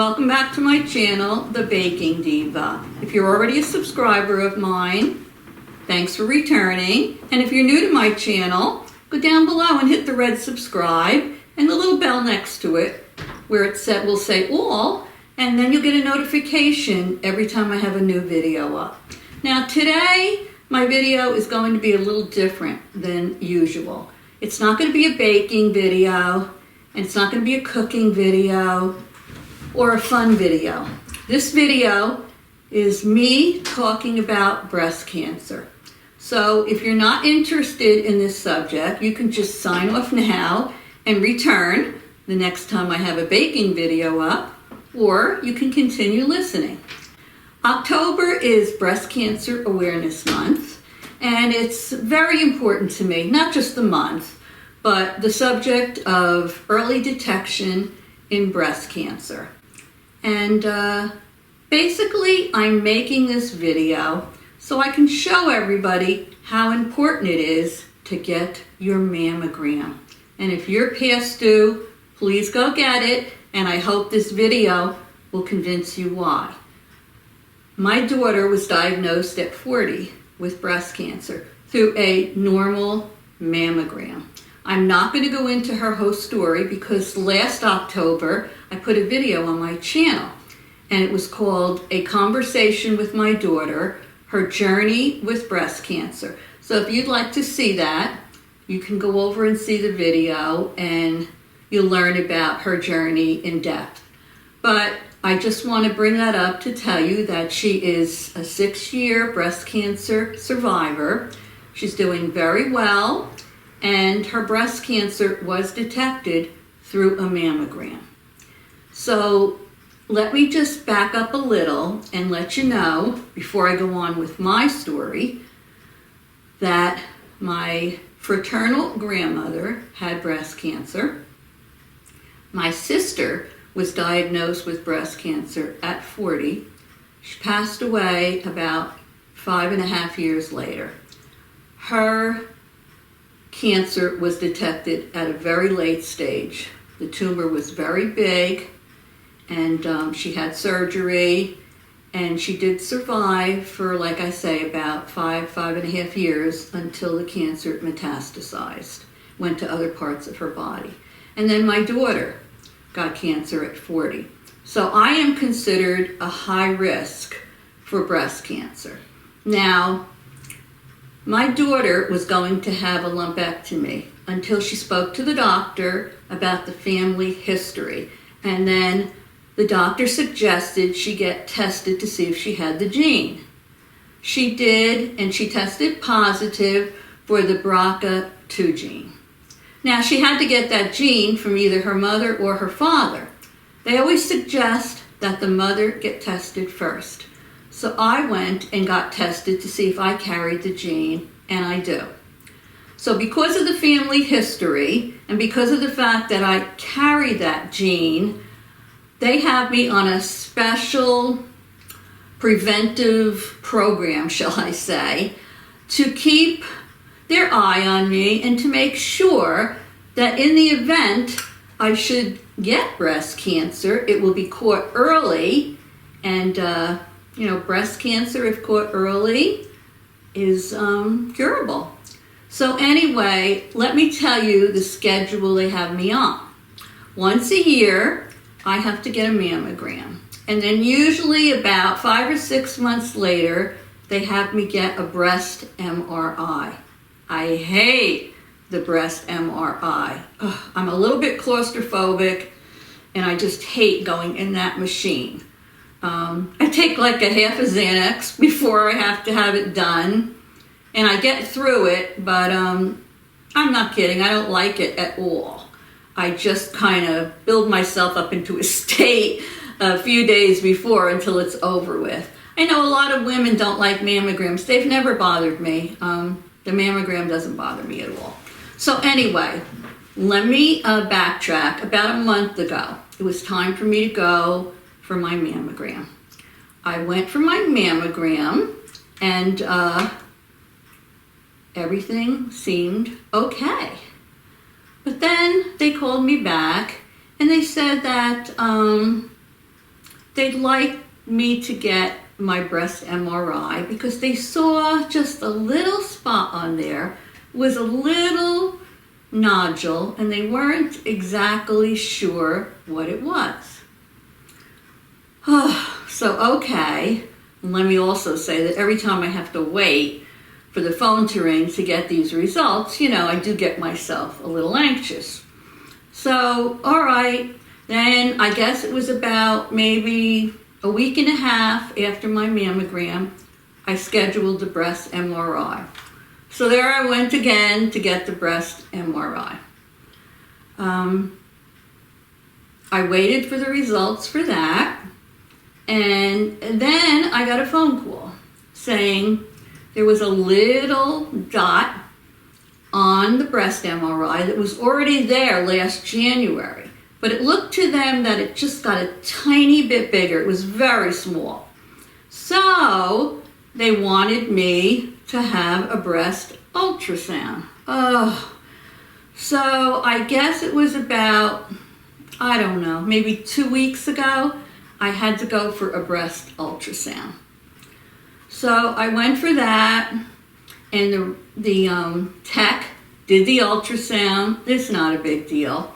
Welcome back to my channel, The Baking Diva. If you're already a subscriber of mine, thanks for returning. And if you're new to my channel, go down below and hit the red subscribe and the little bell next to it where it will say all, and then you'll get a notification every time I have a new video up. Now today, my video is going to be a little different than usual. It's not going to be a baking video, and it's not going to be a cooking video or a fun video. This video is me talking about breast cancer. So if you're not interested in this subject, you can just sign off now and return the next time I have a baking video up, or you can continue listening. October is Breast Cancer Awareness Month, and it's very important to me, not just the month, but the subject of early detection in breast cancer. And basically, I'm making this video so I can show everybody how important it is to get your mammogram. And if you're past due, please go get it, and I hope this video will convince you why. My daughter was diagnosed at 40 with breast cancer through a normal mammogram. I'm not going to go into her whole story because last October I put a video on my channel, and it was called A Conversation with My Daughter, Her Journey with Breast Cancer. So if you'd like to see that, you can go over and see the video and you'll learn about her journey in depth. But I just want to bring that up to tell you that she is a 6-year breast cancer survivor. She's doing very well, and her breast cancer was detected through a mammogram. So let me just back up a little and let you know, before I go on with my story, that my fraternal grandmother had breast cancer. My sister was diagnosed with breast cancer at 40. She passed away about 5.5 years later. Her cancer was detected at a very late stage. The tumor was very big, and she had surgery, and she did survive for, like I say, about 5.5 years until the cancer metastasized, went to other parts of her body. And then my daughter got cancer at 40. So I am considered a high risk for breast cancer. Now, my daughter was going to have a lumpectomy until she spoke to the doctor about the family history. And then the doctor suggested she get tested to see if she had the gene. She did, and she tested positive for the BRCA2 gene. Now, she had to get that gene from either her mother or her father. They always suggest that the mother get tested first. So I went and got tested to see if I carried the gene, and I do. So because of the family history, and because of the fact that I carry that gene, they have me on a special preventive program, shall I say, to keep their eye on me and to make sure that in the event I should get breast cancer, it will be caught early. And, breast cancer, if caught early, is curable. So anyway, let me tell you the schedule they have me on. Once a year, I have to get a mammogram. And then usually about 5 or 6 months later, they have me get a breast MRI. I hate the breast MRI. Ugh, I'm a little bit claustrophobic, and I just hate going in that machine. I take like a half a Xanax before I have to have it done, and I get through it, but I'm not kidding. I don't like it at all. I just kind of build myself up into a state a few days before until it's over with. I know a lot of women don't like mammograms. They've never bothered me. The mammogram doesn't bother me at all. So anyway, let me backtrack. About a month ago, it was time for me to go for my mammogram. I went for my mammogram, and everything seemed okay. But then they called me back, and they said that they'd like me to get my breast MRI because they saw just a little spot on there, was a little nodule, and they weren't exactly sure what it was. So, okay, and let me also say that every time I have to wait for the phone to ring to get these results, I do get myself a little anxious. So, all right, then I guess it was about maybe a week and a half after my mammogram, I scheduled the breast MRI. So there I went again to get the breast MRI. I waited for the results for that, and then I got a phone call saying there was a little dot on the breast MRI that was already there last January. But it looked to them that it just got a tiny bit bigger. It was very small. So they wanted me to have a breast ultrasound. So I guess it was about, I don't know, maybe 2 weeks ago, I had to go for a breast ultrasound. So I went for that, and the tech did the ultrasound. It's not a big deal.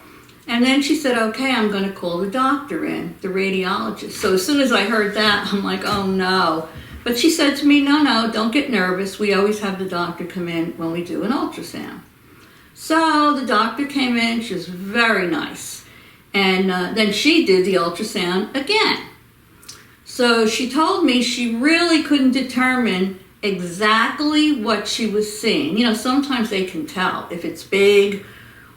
And then she said, okay, I'm going to call the doctor in, the radiologist. So as soon as I heard that, I'm like, oh no. But she said to me, no, don't get nervous. We always have the doctor come in when we do an ultrasound. So the doctor came in. She was very nice. And then she did the ultrasound again. So she told me she really couldn't determine exactly what she was seeing. Sometimes they can tell if it's big,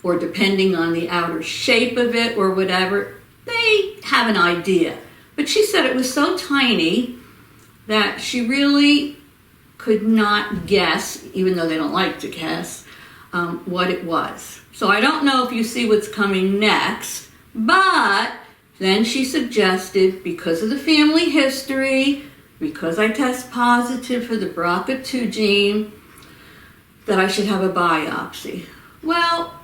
or depending on the outer shape of it or whatever, they have an idea. But she said it was so tiny that she really could not guess, even though they don't like to guess, what it was. So I don't know if you see what's coming next, but then she suggested, because of the family history, because I test positive for the BRCA2 gene, that I should have a biopsy. Well,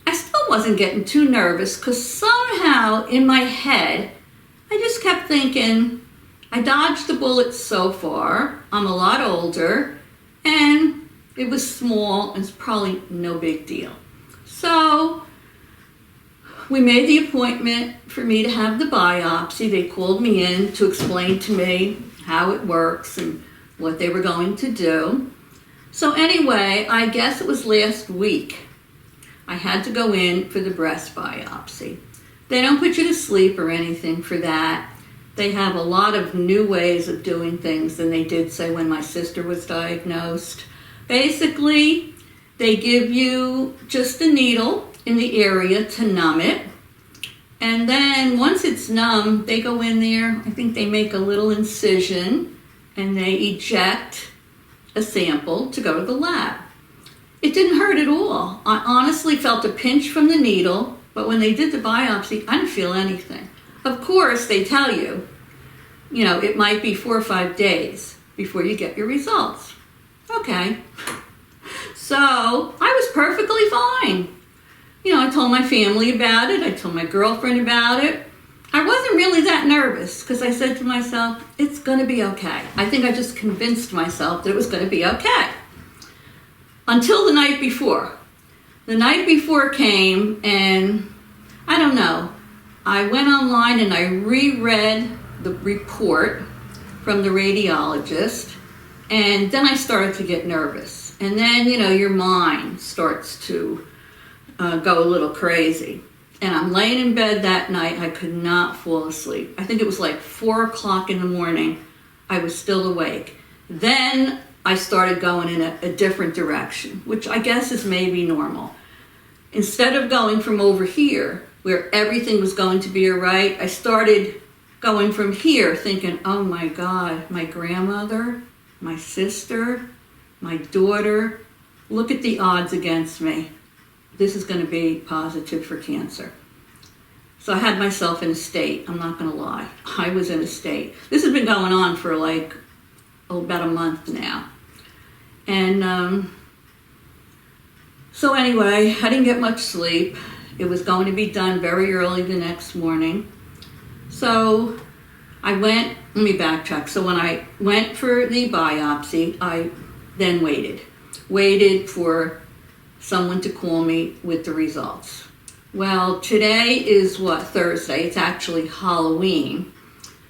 I still wasn't getting too nervous because somehow in my head, I just kept thinking, I dodged the bullet so far, I'm a lot older, and it was small, and it's probably no big deal. So we made the appointment for me to have the biopsy. They called me in to explain to me how it works and what they were going to do. So anyway, I guess it was last week, I had to go in for the breast biopsy. They don't put you to sleep or anything for that. They have a lot of new ways of doing things than they did, say, when my sister was diagnosed. Basically, they give you just a needle in the area to numb it. And then once it's numb, they go in there, I think they make a little incision, and they eject a sample to go to the lab. It didn't hurt at all. I honestly felt a pinch from the needle, but when they did the biopsy, I didn't feel anything. Of course, they tell you, it might be 4 or 5 days before you get your results. Okay. So I was perfectly fine. I told my family about it. I told my girlfriend about it. I wasn't really that nervous because I said to myself, it's going to be okay. I think I just convinced myself that it was going to be okay. Until the night before. The night before came, and I don't know. I went online and I reread the report from the radiologist, and then I started to get nervous. And then, your mind starts to go a little crazy. And I'm laying in bed that night. I could not fall asleep. I think it was like 4 o'clock in the morning. I was still awake. Then I started going in a different direction, which I guess is maybe normal. Instead of going from over here, where everything was going to be all right, I started going from here thinking, oh my God, my grandmother, my sister, my daughter, look at the odds against me. This is going to be positive for cancer. So I had myself in a state. I'm not going to lie. I was in a state. This has been going on for about a month now. And so anyway, I didn't get much sleep. It was going to be done very early the next morning. So let me backtrack. So when I went for the biopsy, I then waited for someone to call me with the results. Well, today is what, Thursday? It's actually Halloween.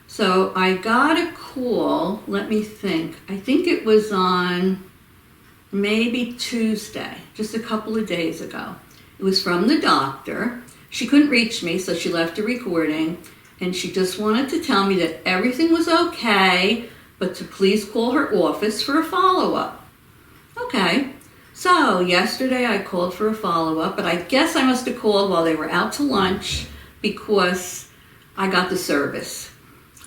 So I got a call, let me think. I think it was on maybe Tuesday, just a couple of days ago. It was from the doctor. She couldn't reach me, so she left a recording, and she just wanted to tell me that everything was okay, but to please call her office for a follow-up. Okay. So yesterday I called for a follow-up, but I guess I must have called while they were out to lunch because I got the service.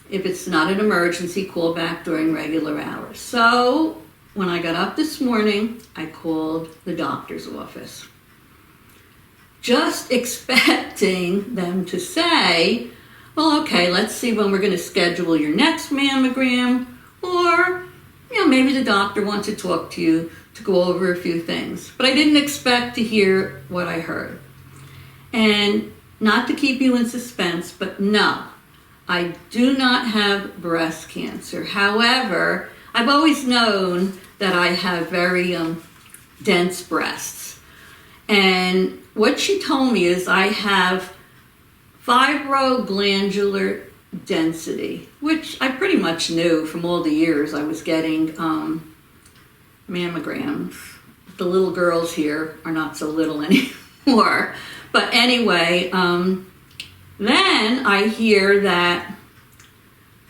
If it's not an emergency, call back during regular hours. So when I got up this morning, I called the doctor's office, just expecting them to say, well, okay, let's see when we're going to schedule your next mammogram, or, maybe the doctor wants to talk to you to go over a few things. But I didn't expect to hear what I heard. And not to keep you in suspense, but no, I do not have breast cancer. However, I've always known that I have very dense breasts. And what she told me is I have fibroglandular density, which I pretty much knew from all the years I was getting mammograms. The little girls here are not so little anymore. But anyway, then I hear that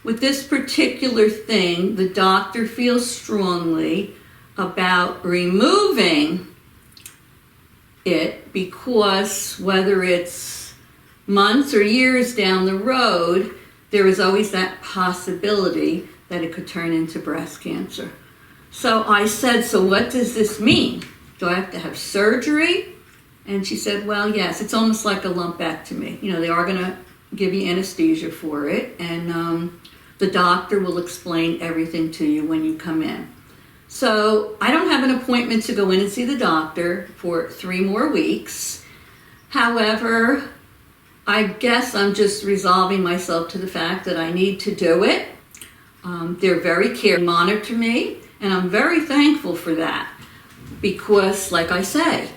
with this particular thing, the doctor feels strongly about removing it because whether it's months or years down the road, there is always that possibility that it could turn into breast cancer. So I said, so what does this mean? Do I have to have surgery? And she said, well, yes, it's almost like a lumpectomy. They are going to give you anesthesia for it, and the doctor will explain everything to you when you come in. So I don't have an appointment to go in and see the doctor for 3 more weeks. However, I guess I'm just resolving myself to the fact that I need to do it. They're very careful, monitor me, and I'm very thankful for that because, like I say,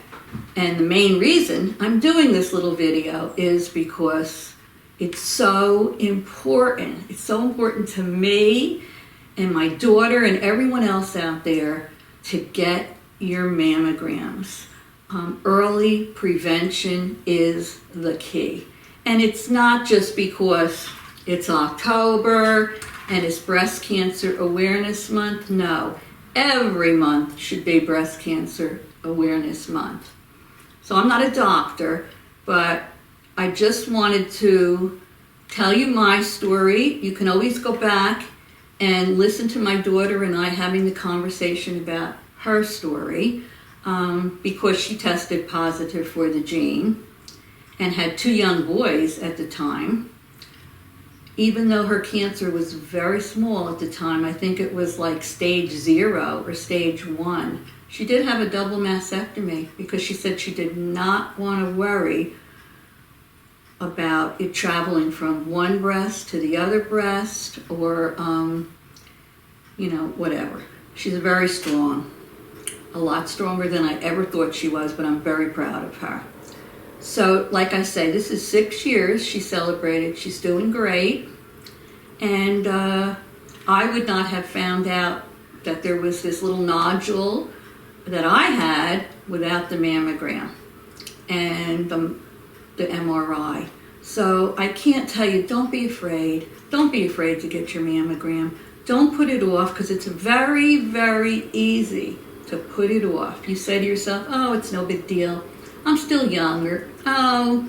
and the main reason I'm doing this little video is because it's so important. It's so important to me and my daughter and everyone else out there to get your mammograms. Early prevention is the key. And it's not just because it's October and it's Breast Cancer Awareness Month. No, every month should be Breast Cancer Awareness Month. So I'm not a doctor, but I just wanted to tell you my story. You can always go back and listen to my daughter and I having the conversation about her story because she tested positive for the gene and had 2 young boys at the time. Even though her cancer was very small at the time, I think it was like stage 0 or stage 1. She did have a double mastectomy because she said she did not want to worry about it traveling from one breast to the other breast or, whatever. She's very strong, a lot stronger than I ever thought she was, but I'm very proud of her. So, like I say, this is 6 years she celebrated. She's doing great. And I would not have found out that there was this little nodule that I had without the mammogram and the MRI. So I can't tell you, don't be afraid. Don't be afraid to get your mammogram. Don't put it off because it's very, very easy to put it off. You say to yourself, oh, it's no big deal. I'm still younger. Oh,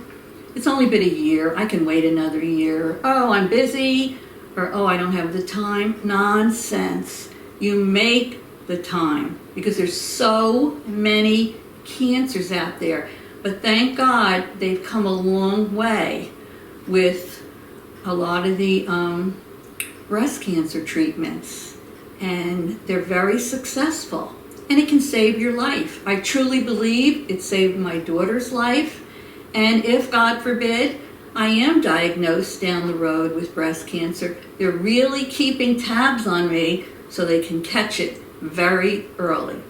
it's only been a year. I can wait another year. Oh, I'm busy. Or, oh, I don't have the time. Nonsense. You make the time because there's so many cancers out there. But thank God they've come a long way with a lot of the breast cancer treatments. And they're very successful. And it can save your life. I truly believe it saved my daughter's life. And if, God forbid, I am diagnosed down the road with breast cancer, they're really keeping tabs on me so they can catch it very early.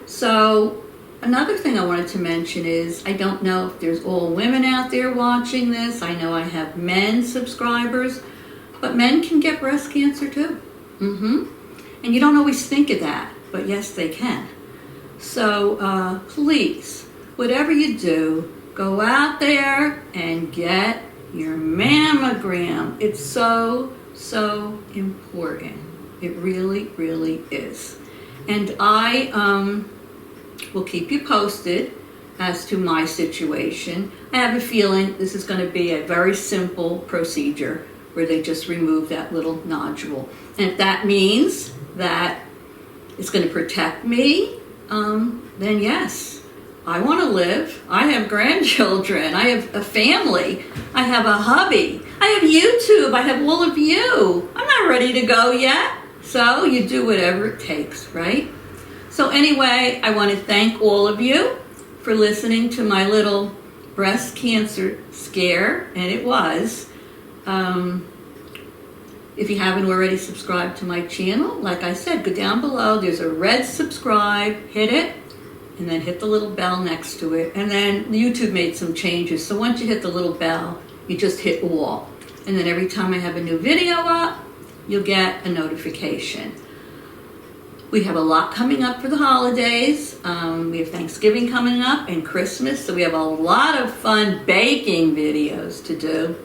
So another thing I wanted to mention is, I don't know if there's all women out there watching this. I know I have men subscribers, but men can get breast cancer too. And you don't always think of that, but yes, they can. So please, whatever you do, go out there and get your mammogram. It's so, so important. It really, really is. And I will keep you posted as to my situation. I have a feeling this is going to be a very simple procedure where they just remove that little nodule. And if that means that it's going to protect me, then yes, I want to live. I have grandchildren. I have a family. I have a hubby. I have YouTube. I have all of you. I'm not ready to go yet. So you do whatever it takes, right? So anyway, I want to thank all of you for listening to my little breast cancer scare, and it was. If you haven't already subscribed to my channel, like I said, go down below. There's a red subscribe. Hit it, and then hit the little bell next to it. And then YouTube made some changes. So once you hit the little bell, you just hit all. And then every time I have a new video up, you'll get a notification. We have a lot coming up for the holidays. We have Thanksgiving coming up and Christmas. So we have a lot of fun baking videos to do.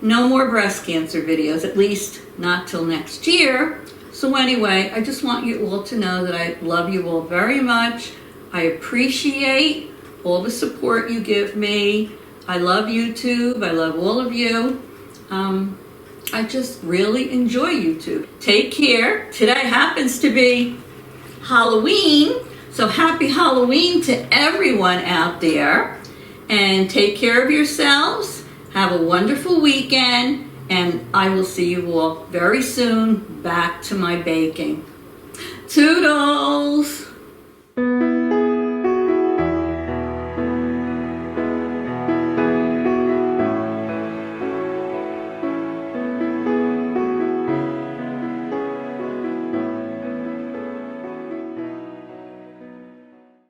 No more breast cancer videos, at least not till next year. So anyway, I just want you all to know that I love you all very much. I appreciate all the support you give me. I love YouTube. I love all of you. I just really enjoy YouTube. Take care. Today happens to be Halloween. So happy Halloween to everyone out there. And take care of yourselves. Have a wonderful weekend, and I will see you all very soon back to my baking. Toodles!